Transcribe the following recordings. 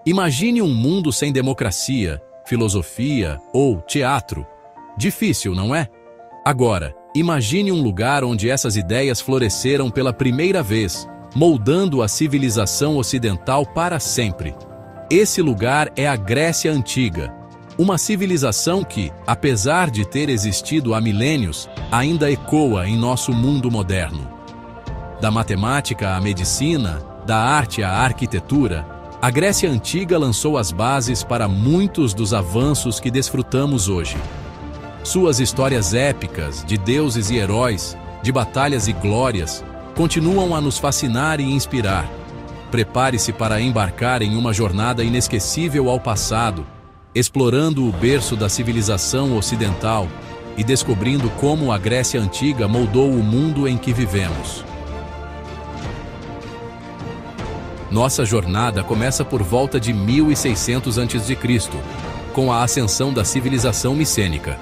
Imagine um mundo sem democracia, filosofia ou teatro. Difícil, não é? Agora, imagine um lugar onde essas ideias floresceram pela primeira vez, moldando a civilização ocidental para sempre. Esse lugar é a Grécia Antiga, uma civilização que, apesar de ter existido há milênios, ainda ecoa em nosso mundo moderno. Da matemática à medicina, da arte à arquitetura, a Grécia Antiga lançou as bases para muitos dos avanços que desfrutamos hoje. Suas histórias épicas, de deuses e heróis, de batalhas e glórias, continuam a nos fascinar e inspirar. Prepare-se para embarcar em uma jornada inesquecível ao passado, explorando o berço da civilização ocidental e descobrindo como a Grécia Antiga moldou o mundo em que vivemos. Nossa jornada começa por volta de 1600 a.C., com a ascensão da civilização micênica.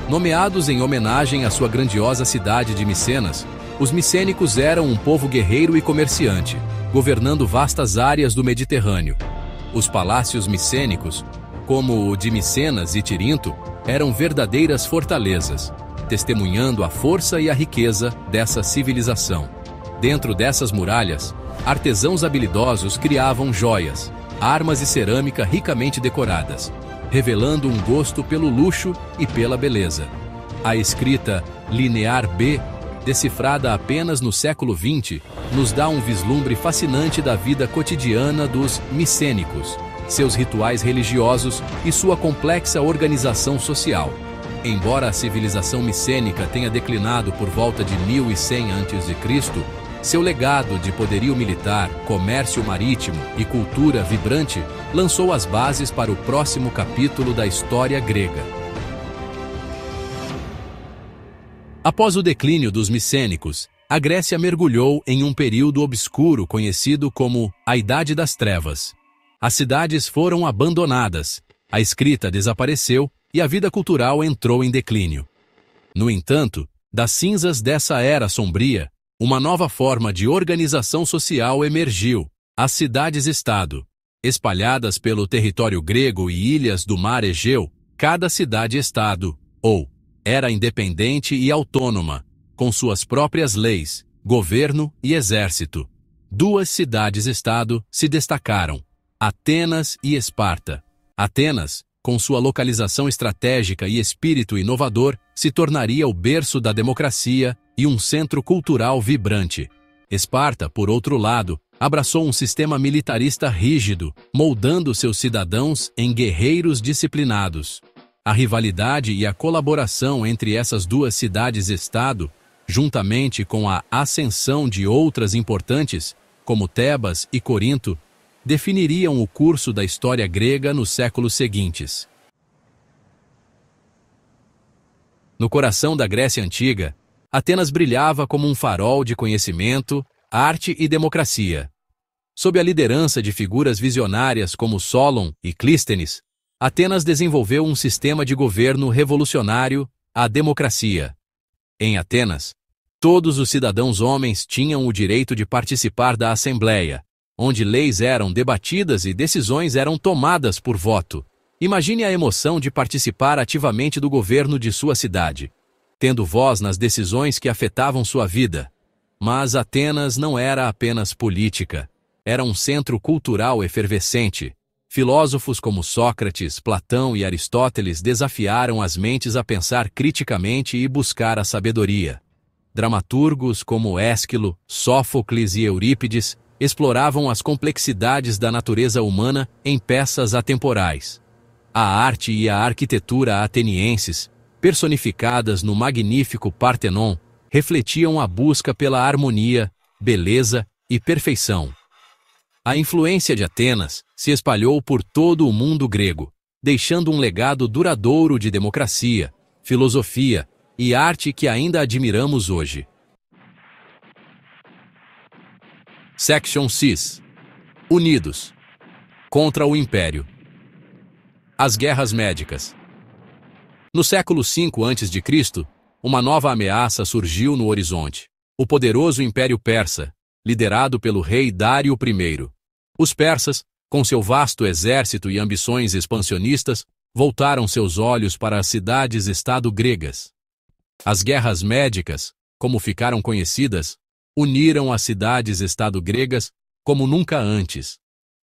Nomeados em homenagem à sua grandiosa cidade de Micenas, os micênicos eram um povo guerreiro e comerciante, governando vastas áreas do Mediterrâneo. Os palácios micênicos, como o de Micenas e Tirinto, eram verdadeiras fortalezas, testemunhando a força e a riqueza dessa civilização. Dentro dessas muralhas, artesãos habilidosos criavam joias, armas e cerâmica ricamente decoradas, revelando um gosto pelo luxo e pela beleza. A escrita linear B, decifrada apenas no século XX, nos dá um vislumbre fascinante da vida cotidiana dos micênicos, seus rituais religiosos e sua complexa organização social. Embora a civilização micênica tenha declinado por volta de 1100 a.C., seu legado de poderio militar, comércio marítimo e cultura vibrante lançou as bases para o próximo capítulo da história grega. Após o declínio dos micênicos, a Grécia mergulhou em um período obscuro conhecido como a Idade das Trevas. As cidades foram abandonadas, a escrita desapareceu e a vida cultural entrou em declínio. No entanto, das cinzas dessa era sombria, uma nova forma de organização social emergiu, as cidades-estado. Espalhadas pelo território grego e ilhas do mar Egeu, cada cidade-estado, era independente e autônoma, com suas próprias leis, governo e exército. Duas cidades-estado se destacaram, Atenas e Esparta. Atenas, com sua localização estratégica e espírito inovador, se tornaria o berço da democracia e um centro cultural vibrante. Esparta, por outro lado, abraçou um sistema militarista rígido, moldando seus cidadãos em guerreiros disciplinados. A rivalidade e a colaboração entre essas duas cidades-estado, juntamente com a ascensão de outras importantes, como Tebas e Corinto, definiriam o curso da história grega nos séculos seguintes. No coração da Grécia Antiga, Atenas brilhava como um farol de conhecimento, arte e democracia. Sob a liderança de figuras visionárias como Solon e Clístenes, Atenas desenvolveu um sistema de governo revolucionário, a democracia. Em Atenas, todos os cidadãos homens tinham o direito de participar da Assembleia, onde leis eram debatidas e decisões eram tomadas por voto. Imagine a emoção de participar ativamente do governo de sua cidade, tendo voz nas decisões que afetavam sua vida. Mas Atenas não era apenas política, era um centro cultural efervescente. Filósofos como Sócrates, Platão e Aristóteles desafiaram as mentes a pensar criticamente e buscar a sabedoria. Dramaturgos como Ésquilo, Sófocles e Eurípides exploravam as complexidades da natureza humana em peças atemporais. A arte e a arquitetura atenienses, personificadas no magnífico Partenon, refletiam a busca pela harmonia, beleza e perfeição. A influência de Atenas se espalhou por todo o mundo grego, deixando um legado duradouro de democracia, filosofia e arte que ainda admiramos hoje. Section Cis. Unidos. Contra o Império. As Guerras Médicas. No século V a.C., uma nova ameaça surgiu no horizonte. O poderoso Império Persa, liderado pelo rei Dário I. Os persas, com seu vasto exército e ambições expansionistas, voltaram seus olhos para as cidades-estado gregas. As guerras médicas, como ficaram conhecidas, uniram as cidades-estado gregas como nunca antes.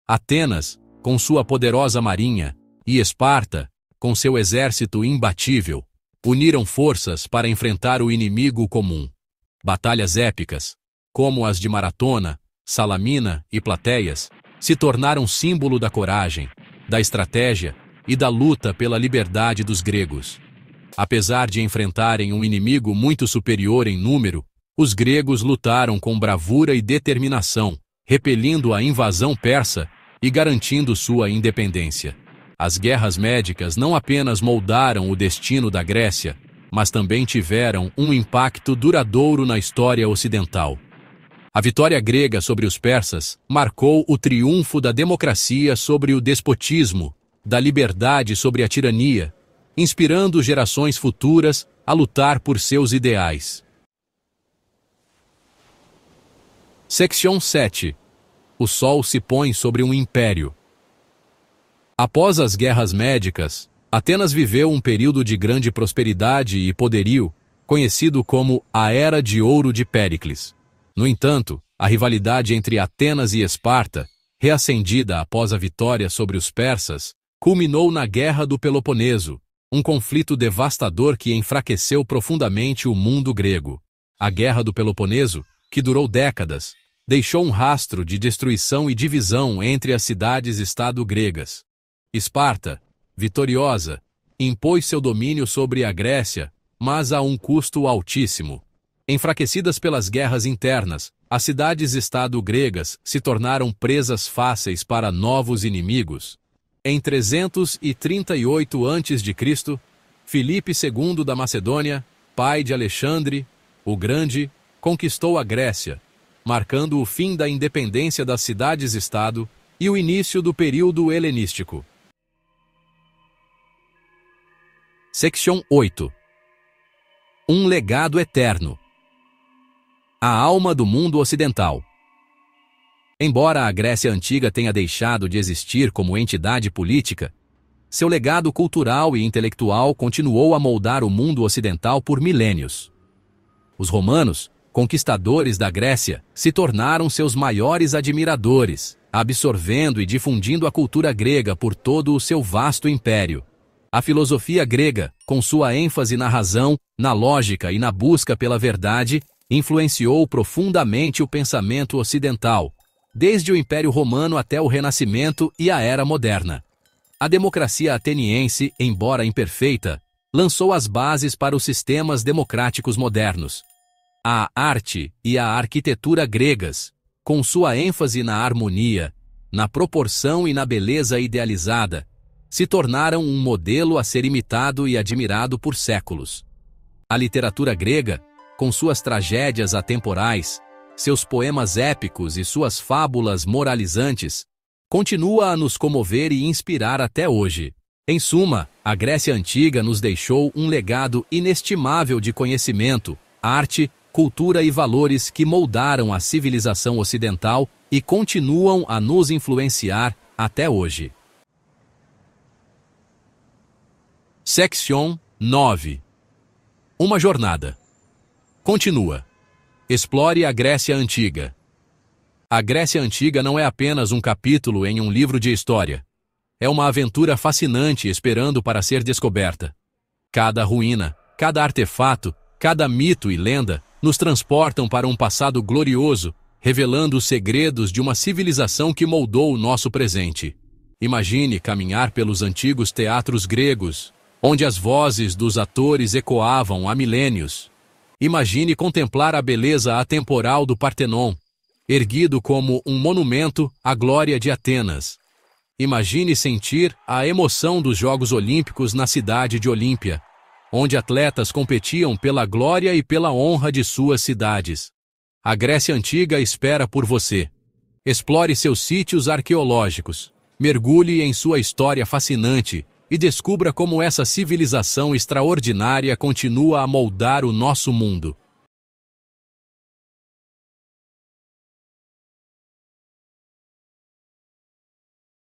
Atenas, com sua poderosa marinha, e Esparta, com seu exército imbatível, uniram forças para enfrentar o inimigo comum. Batalhas épicas, como as de Maratona, Salamina e Plateias, se tornaram símbolo da coragem, da estratégia e da luta pela liberdade dos gregos. Apesar de enfrentarem um inimigo muito superior em número, os gregos lutaram com bravura e determinação, repelindo a invasão persa e garantindo sua independência. As guerras médicas não apenas moldaram o destino da Grécia, mas também tiveram um impacto duradouro na história ocidental. A vitória grega sobre os persas marcou o triunfo da democracia sobre o despotismo, da liberdade sobre a tirania, inspirando gerações futuras a lutar por seus ideais. Seção 7. O sol se põe sobre um império. Após as guerras médicas, Atenas viveu um período de grande prosperidade e poderio, conhecido como a Era de Ouro de Péricles. No entanto, a rivalidade entre Atenas e Esparta, reacendida após a vitória sobre os persas, culminou na Guerra do Peloponeso, um conflito devastador que enfraqueceu profundamente o mundo grego. A Guerra do Peloponeso, que durou décadas, deixou um rastro de destruição e divisão entre as cidades-estado gregas. Esparta, vitoriosa, impôs seu domínio sobre a Grécia, mas a um custo altíssimo. Enfraquecidas pelas guerras internas, as cidades-estado gregas se tornaram presas fáceis para novos inimigos. Em 338 a.C., Filipe II da Macedônia, pai de Alexandre, o Grande, conquistou a Grécia, marcando o fim da independência das cidades-estado e o início do período helenístico. Seção 8. Um legado eterno. A alma do mundo ocidental. Embora a Grécia Antiga tenha deixado de existir como entidade política, seu legado cultural e intelectual continuou a moldar o mundo ocidental por milênios. Os romanos, conquistadores da Grécia, se tornaram seus maiores admiradores, absorvendo e difundindo a cultura grega por todo o seu vasto império. A filosofia grega, com sua ênfase na razão, na lógica e na busca pela verdade, influenciou profundamente o pensamento ocidental, desde o Império Romano até o Renascimento e a Era Moderna. A democracia ateniense, embora imperfeita, lançou as bases para os sistemas democráticos modernos. A arte e a arquitetura gregas, com sua ênfase na harmonia, na proporção e na beleza idealizada, se tornaram um modelo a ser imitado e admirado por séculos. A literatura grega, com suas tragédias atemporais, seus poemas épicos e suas fábulas moralizantes, continua a nos comover e inspirar até hoje. Em suma, a Grécia Antiga nos deixou um legado inestimável de conhecimento, arte, cultura e valores que moldaram a civilização ocidental e continuam a nos influenciar até hoje. Seção 9. Uma jornada. Continua. Explore a Grécia Antiga. A Grécia Antiga não é apenas um capítulo em um livro de história. É uma aventura fascinante esperando para ser descoberta. Cada ruína, cada artefato, cada mito e lenda nos transportam para um passado glorioso, revelando os segredos de uma civilização que moldou o nosso presente. Imagine caminhar pelos antigos teatros gregos, onde as vozes dos atores ecoavam há milênios. Imagine contemplar a beleza atemporal do Partenon, erguido como um monumento à glória de Atenas. Imagine sentir a emoção dos Jogos Olímpicos na cidade de Olímpia, onde atletas competiam pela glória e pela honra de suas cidades. A Grécia Antiga espera por você. Explore seus sítios arqueológicos, mergulhe em sua história fascinante e descubra como essa civilização extraordinária continua a moldar o nosso mundo.